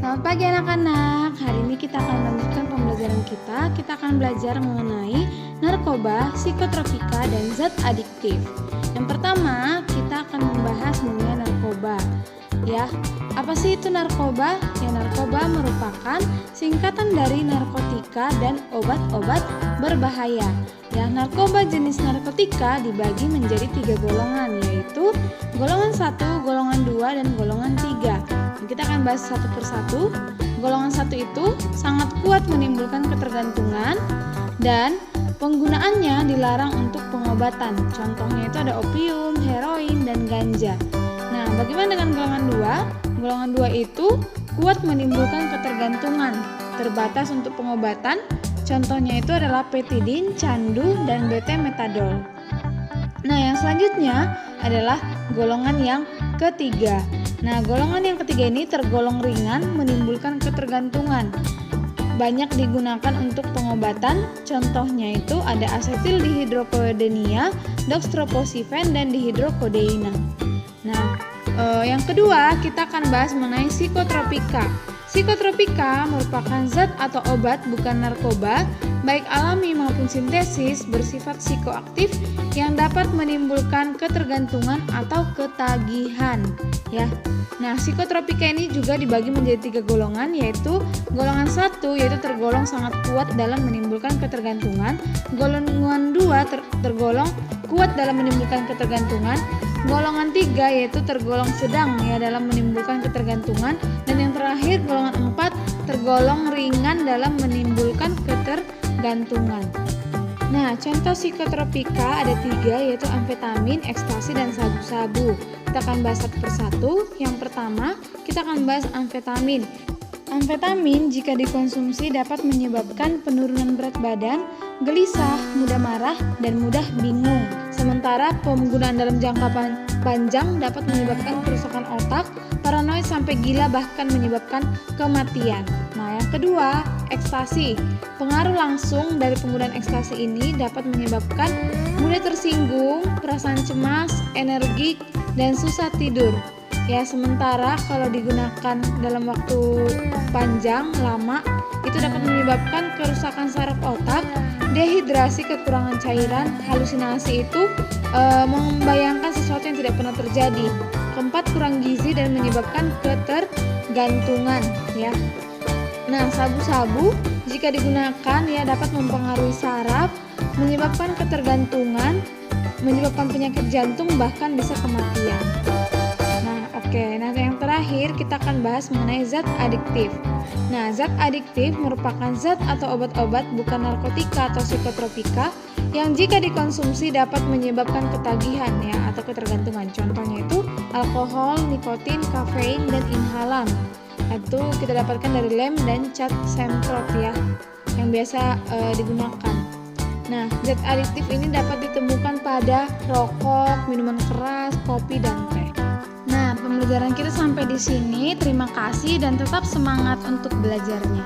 Selamat pagi anak-anak. Hari ini kita akan melanjutkan pembelajaran kita. Kita akan belajar mengenai narkoba, psikotropika, dan zat adiktif. Yang pertama, kita akan membahas mengenai narkoba. Ya, apa sih itu narkoba? Ya, narkoba merupakan singkatan dari narkotika dan obat-obat berbahaya. Ya, narkoba jenis narkotika dibagi menjadi 3 golongan, yaitu golongan 1, golongan 2, dan golongan 3. Kita akan bahas satu persatu. Golongan 1 itu sangat kuat menimbulkan ketergantungan dan penggunaannya dilarang untuk pengobatan. Contohnya itu ada opium, heroin, dan ganja. Nah, bagaimana dengan golongan 2? Golongan 2 itu kuat menimbulkan ketergantungan, terbatas untuk pengobatan. Contohnya itu adalah petidin, candu, dan betemetadol. Nah, yang selanjutnya adalah golongan yang ketiga. Nah, golongan yang ketiga ini tergolong ringan, menimbulkan ketergantungan. Banyak digunakan untuk pengobatan. Contohnya itu ada asetil dihidrokodeina, dextroposifen, dan dihidrokodeina. Nah, yang kedua kita akan bahas mengenai psikotropika. Psikotropika merupakan zat atau obat bukan narkoba, baik alami maupun sintesis, bersifat psikoaktif yang dapat menimbulkan ketergantungan atau ketagihan. Ya. Nah, psikotropika ini juga dibagi menjadi 3 golongan, yaitu golongan 1 yaitu tergolong sangat kuat dalam menimbulkan ketergantungan, golongan 2 tergolong kuat dalam menimbulkan ketergantungan, golongan 3 yaitu tergolong sedang ya dalam menimbulkan ketergantungan, dan yang terakhir golongan 4 tergolong ringan dalam menimbulkan ketergantungan. Nah, contoh psikotropika ada 3, yaitu amfetamin, ekstasi, dan sabu-sabu. Kita akan bahas satu persatu. Yang pertama, kita akan bahas amfetamin. Amfetamin jika dikonsumsi dapat menyebabkan penurunan berat badan, gelisah, mudah marah, dan mudah bingung. Sementara penggunaan dalam jangka panjang dapat menyebabkan kerusakan otak, paranoid sampai gila, bahkan menyebabkan kematian. Nah, yang kedua, ekstasi. Pengaruh langsung dari penggunaan ekstasi ini dapat menyebabkan mudah tersinggung, perasaan cemas, energik, dan susah tidur. Ya, sementara kalau digunakan dalam waktu panjang, lama, itu dapat menyebabkan kerusakan saraf otak, dehidrasi, kekurangan cairan, halusinasi itu membayangkan sesuatu yang tidak pernah terjadi. Keempat, kurang gizi dan menyebabkan ketergantungan, ya. Nah, sabu-sabu jika digunakan ya dapat mempengaruhi saraf, menyebabkan ketergantungan, menyebabkan penyakit jantung, bahkan bisa kematian. Nah, yang terakhir kita akan bahas mengenai zat adiktif. Nah, zat adiktif merupakan zat atau obat-obat bukan narkotika atau psikotropika yang jika dikonsumsi dapat menyebabkan ketagihan ya atau ketergantungan. Contohnya itu alkohol, nikotin, kafein, dan inhalan. Itu kita dapatkan dari lem dan cat semprot ya yang biasa digunakan. Nah, zat adiktif ini dapat ditemukan pada rokok, minuman keras, kopi, dan teh. Nah, pembelajaran kita sampai di sini. Terima kasih dan tetap semangat untuk belajarnya.